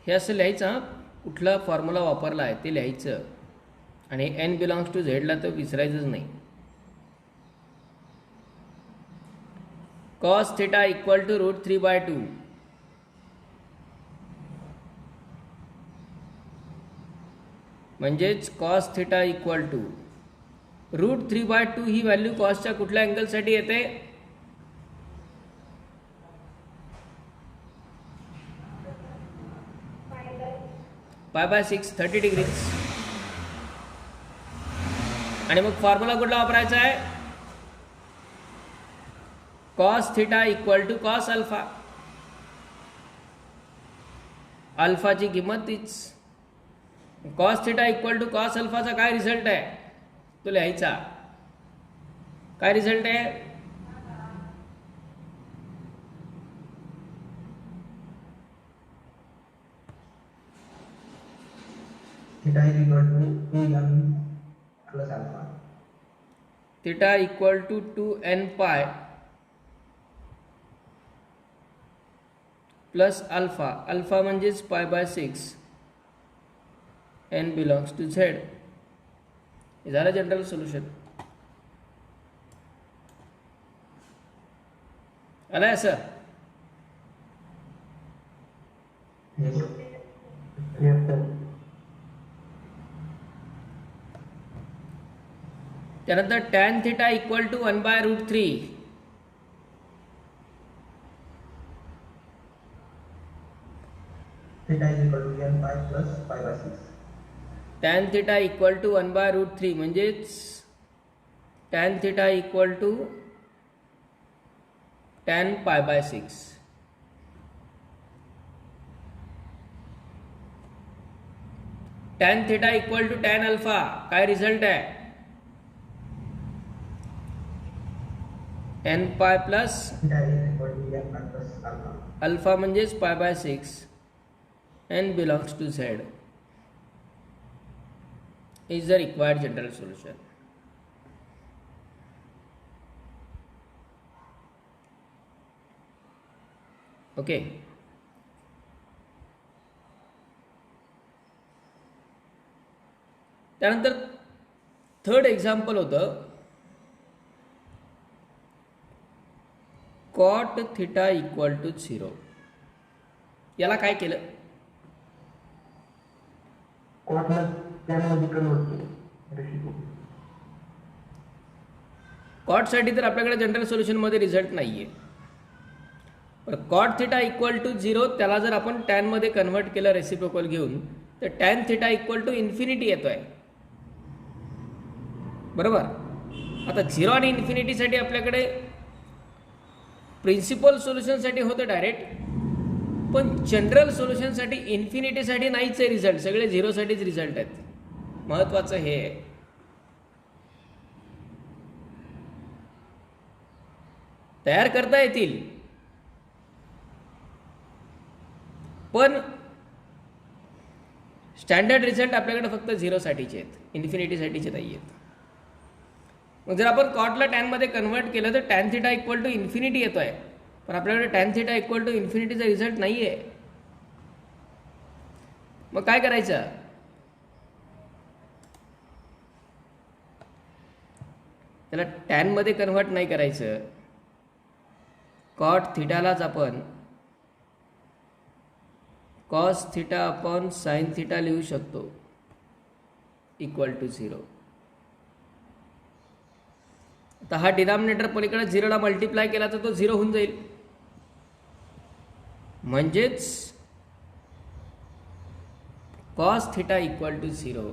हे असं लिहायचं. हां, कुठला फॉर्म्युला वापरला आहे ते लिहायचं आणि n बिलॉंग्स टू झेडला तर विसरायचंच नाही. cos theta equal to √3/2 म्हणजेच cos theta इक्वल टू √3/2 ही व्हॅल्यू कॉसच्या कुठल्या अँगलसाठी येते? π/6 30 डिग्रीज. आणि मग फॉर्म्युला कुठला वापरायचा आहे? cos theta equal to cos alpha. अल्फाची किंमत तीच. cos theta equal to cos अल्फाचा काय रिझल्ट आहे तो लिहायचा. काय रिझल्ट आहे? theta is equal to 2n plus alpha. theta equal to 2n pi plus alpha. Alpha म्हणजेच π/6 n बिलॉंग्स टू झेड. हे झालं जनरल सोल्युशन. आलं असं? Yes. Yes, sir. त्यानंतर tan theta equal to 1/√3. Theta is equal to n pi plus π/6. tan theta equal to 1/√3 म्हणजेच tan theta equal to tan π/6. tan theta equal to tan alpha. काय result आहे? n pi plus Theta is equal to n pi plus alpha. Alpha म्हणजेच π/6 n belongs to z is the required general solution. Okay. त्यानंतर third example होतं cot theta equal to 0. याला काय केलं? कॉटला टॅनमध्ये convert केलं reciprocal. कॉटसाठी तर आपल्याकडे जनरल सोल्युशनमध्ये रिझल्ट नाही आहे. पण कॉट थिटा इक्वल टू 0 त्याला जर आपण टॅनमध्ये कन्वर्ट केलं रेसिप्रोकल घेऊन, तर tan theta equal to infinity येतो आहे. बरोबर. आता 0 आणि इन्फिनिटीसाठी आपल्याकडे प्रिन्सिपल सोल्युशनसाठी होतं डायरेक्ट, पण जनरल सोल्युशनसाठी इन्फिनिटीसाठी नाहीच आहे रिझल्ट, सगळे 0साठीच रिझल्ट आहेत. महत्त्वाचं हे आहे. तयार करता येतील, पण स्टँडर्ड रिझल्ट आपल्याकडे फक्त 0साठीचे आहेत, इन्फिनिटीसाठीचे नाही आहेत. मग जर आपण कॉटला टॅनमध्ये कन्वर्ट केलं तर tan theta equal to infinity येतो आहे, पण आपल्याकडे टॅन थिटा इक्वल टू इन्फिनिटीचा रिझल्ट नाही आहे. मग काय करायचं? त्याला टॅनमध्ये कन्वर्ट नाही करायचं. कॉट थिटालाच आपण cos theta upon sine theta लिहू शकतो इक्वल टू 0. आता हा डिनॉमिनेटर पलीकडे 0ला मल्टिप्लाय केला तर तो 0 होऊन जाईल. म्हणजेच cos theta equal to 0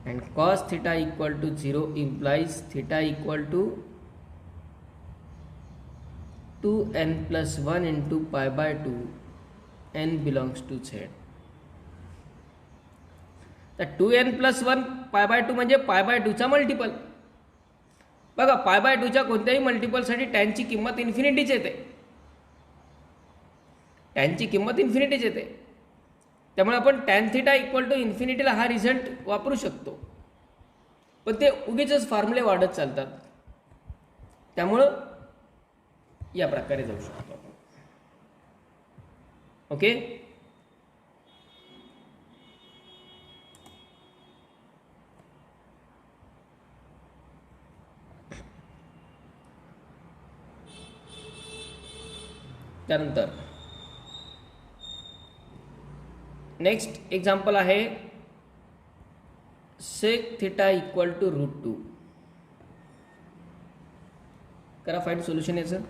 and cos theta equal to 0 implies theta equal to 2n plus 1 into pi by 2 n belongs to z. तर 2n plus 1 pi by 2 म्हणजे pi by 2 चा मल्टिपल. बघा, pi by 2 च्या कोणत्याही मल्टिपलसाठी टॅनची किंमत इन्फिनिटीच येते. टॅनची किंमत इन्फिनिटीच येते. त्यामुळे आपण टॅन थिटा इक्वल टू इन्फिनिटीला हा रिझल्ट वापरू शकतो, पण ते उगीचच फॉर्म्युले वाढत चालतात. त्यामुळं या प्रकारे जाऊ शकतो आपण. ओके. त्यानंतर नेक्स्ट एक्झाम्पल आहे सेक थिटा इक्वल टू √2. करा फाइंड सोल्युशन याचं.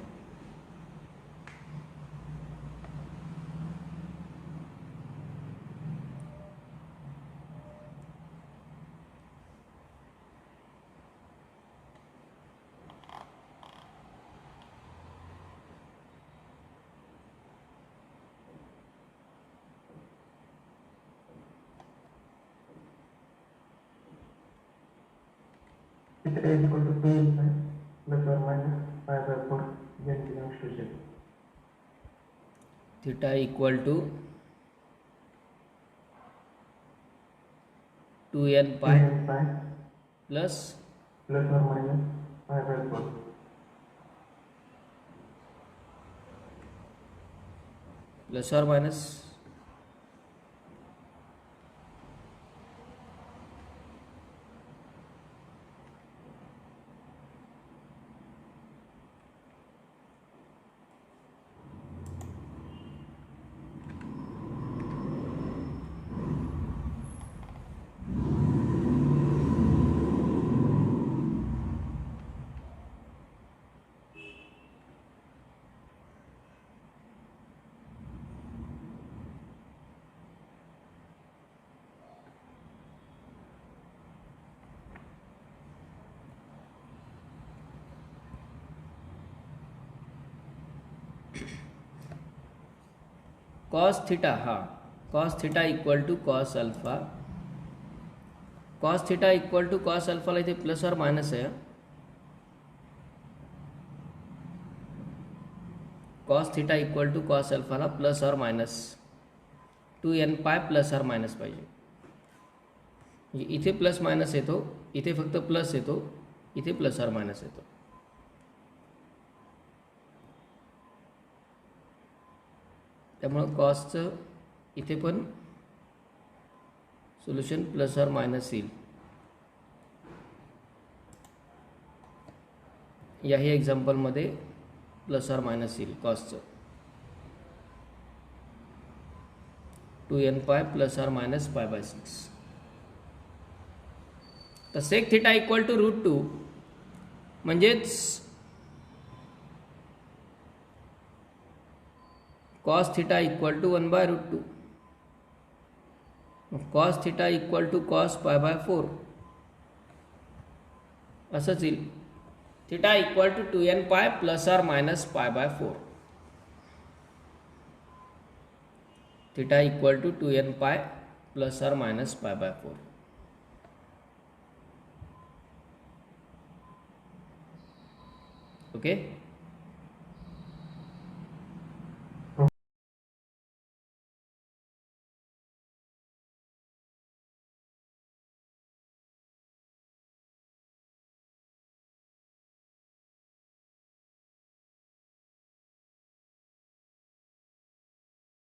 Theta is equal to 2n plus or minus pi by 4 n belongs to z. Theta equal to 2n pi 2n pi plus plus or minus pi by 4. Plus और minus cos theta. हा cos theta equal to cos alpha. Cos theta equal to cos अल्फाला इथे plus और minus आहे. Cos theta equal to cos अल्फाला plus और minus 2n pi plus or minus पाहिजे. म्हणजे इथे प्लस मायनस येतो, इथे फक्त प्लस येतो, इथे प्लस और मायनस येतो. त्यामुळं कॉसचं इथे पण सोल्युशन प्लस और मायनस येईल. याही एक्झाम्पलमध्ये प्लस ऑर मायनस येईल कॉसचं 2n pi plus or minus pi by 6. तर सेक थिटा इक्वल टू √2 म्हणजेच cos theta equal to 1/√2. Cos theta equal to cos pi by 4 असंच येईल. Theta equal to 2n pi plus or minus pi by 4. Theta equal to 2n pi plus or minus pi by 4. Okay.